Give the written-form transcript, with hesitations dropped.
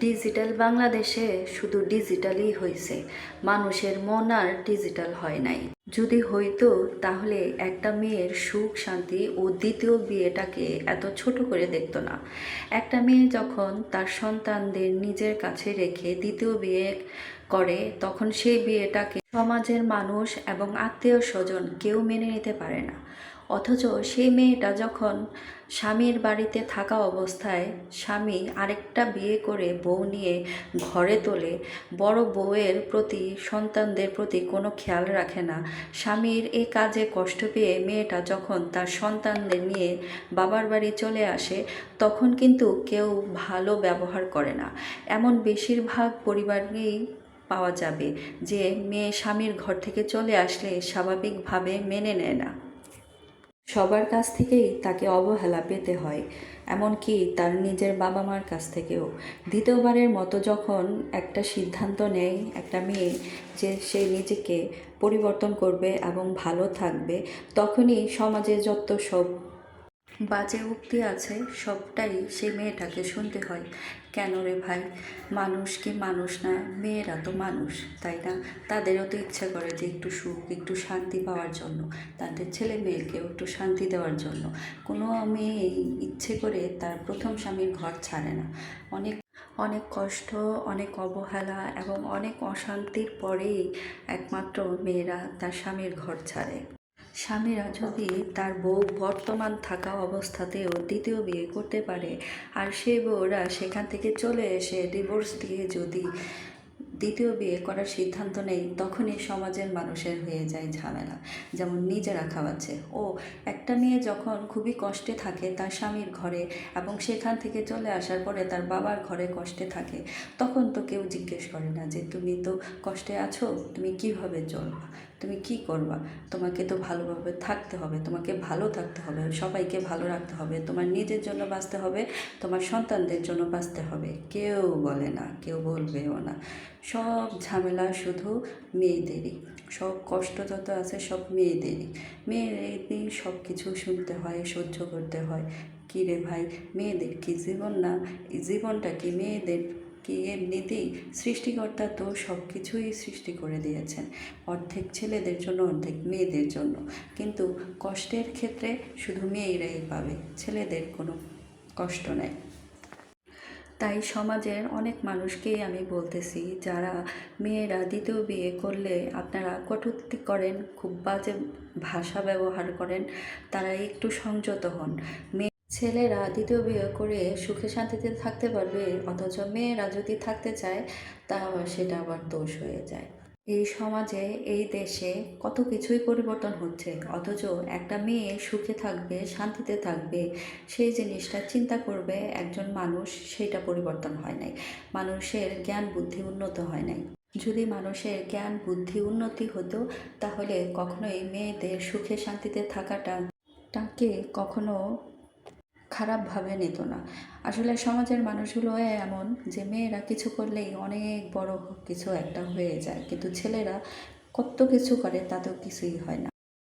Digital বাংলাদেশে শুধু ডিজিটালই হয়েছে, মানুষের মন আর ডিজিটাল হয় নাই। যদি হইতো তাহলে একটা মেয়ের সুখ শান্তি ও দ্বিতীয় বিয়েটাকে এত ছোট করে দেখতো না। একটা মেয়ে যখন তার সন্তানদের নিজের কাছে রেখে দ্বিতীয় বিয়ে করে তখন সেই বিয়েটাকে সমাজের মানুষ এবং আত্মীয় স্বজন কেউ মেনে নিতে পারে না। অথচ সেই মেয়েটা যখন স্বামীর বাড়িতে থাকা অবস্থায় স্বামী আরেকটা বিয়ে করে বউ নিয়ে ঘরে তোলে, বড় বউয়ের প্রতি সন্তানদের প্রতি কোনো খেয়াল রাখে না। স্বামীর এ কাজে কষ্ট পেয়ে মেয়েটা যখন তার সন্তানদের নিয়ে বাবার বাড়ি চলে আসে তখন কিন্তু কেউ ভালো ব্যবহার করে না। এমন বেশিরভাগ পরিবারেই পাওয়া যাবে যে মেয়ে স্বামীর ঘর থেকে চলে আসলে স্বাভাবিকভাবে মেনে নেয় না। সবার কাছ থেকেই তাকে অবহেলা পেতে হয়, এমনকি তার নিজের বাবা মার কাছ থেকেও। দ্বিতীয়বারের মতো যখন একটা সিদ্ধান্ত নেয় একটা মেয়ে যে সে নিজেকে পরিবর্তন করবে এবং ভালো থাকবে, তখনই সমাজে যত সব বাজে উক্তি আছে সবটাই সেই মেয়েটাকে শুনতে হয়। কেন রে ভাই, মানুষ কি মানুষ না? মেয়েরা তো মানুষ, তাই না? তাদেরও তো ইচ্ছা করে যে একটু সুখ একটু শান্তি পাওয়ার জন্য, তাদের ছেলে মেয়েকেও একটু শান্তি দেওয়ার জন্য। কোনো মেয়ে ইচ্ছে করে তার প্রথম স্বামীর ঘর ছাড়ে না। অনেক অনেক কষ্ট, অনেক অবহেলা এবং অনেক অশান্তির পরেই একমাত্র মেয়েরা তার স্বামীর ঘর ছাড়ে। স্বামীরা যদি তার বউ বর্তমান থাকা অবস্থাতেও দ্বিতীয় বিয়ে করতে পারে আর সেই বউরা সেখান থেকে চলে এসে ডিভোর্স দিয়ে যদি দ্বিতীয় বিয়ে করার সিদ্ধান্ত নেই, তখনই সমাজের মানুষের হয়ে যায় ঝামেলা। যেমন নিজেরা খাওয়াচ্ছে ও একটা মেয়ে যখন খুবই কষ্টে থাকে তার স্বামীর ঘরে এবং সেখান থেকে চলে আসার পরে তার বাবার ঘরে কষ্টে থাকে, তখন তো কেউ জিজ্ঞেস করে না যে তুমি তো কষ্টে আছো, তুমি কিভাবে চলবা, তুমি কি করবা, তোমাকে তো ভালোভাবে থাকতে হবে, তোমাকে ভালো থাকতে হবে, সবাইকে ভালো রাখতে হবে, তোমার নিজের জন্য বাঁচতে হবে, তোমার সন্তানদের জন্য বাঁচতে হবে। কেউ বলে না, কেউ বলবেও না। সব ঝামেলা শুধু মেয়েদেরই, সব কষ্ট যত আছে সব মেয়েদেরই। মেয়েদেরই সব কিছু শুনতে হয়, সহ্য করতে হয়। কী রে ভাই, মেয়েদের কি জীবন না? এই জীবনটা কি মেয়েদের কি এমনিতেই? সৃষ্টিকর্তা তো সব কিছুই সৃষ্টি করে দিয়েছেন, অর্ধেক ছেলেদের জন্য অর্ধেক মেয়েদের জন্য, কিন্তু কষ্টের ক্ষেত্রে শুধু মেয়েরাই পাবে, ছেলেদের কোনো কষ্ট নেই। তাই সমাজের অনেক মানুষকেই আমি বলতেছি, যারা মেয়েরা দ্বিতীয় বিয়ে করলে আপনারা কটূক্তি করেন, খুব বাজে ভাষা ব্যবহার করেন, তারা একটু সংযত হন। ছেলেরা দ্বিতীয় বিয়ে করে সুখে শান্তিতে থাকতে পারবে, অথচ মেয়েরা যদি থাকতে চায় তা সেটা আবার দোষ হয়ে যায়। এই সমাজে, এই দেশে কত কিছুই পরিবর্তন হচ্ছে, অথচ একটা মেয়ে সুখে থাকবে শান্তিতে থাকবে সেই জিনিসটা চিন্তা করবে একজন মানুষ, সেটা পরিবর্তন হয় নাই। মানুষের জ্ঞান বুদ্ধি উন্নত হয় নাই। যদি মানুষের জ্ঞান বুদ্ধি উন্নতি হতো তাহলে কখনোই মেয়েদের সুখে শান্তিতে থাকাটা তাকে কখনো খারাপভাবে নিত না। আসলে সমাজের মানুষগুলো এমন যে মেয়েরা কিছু করলেই অনেক বড় কিছু একটা হয়ে যায়, কিন্তু ছেলেরা কত কিছু করে তাতেও কিছুই হয় না।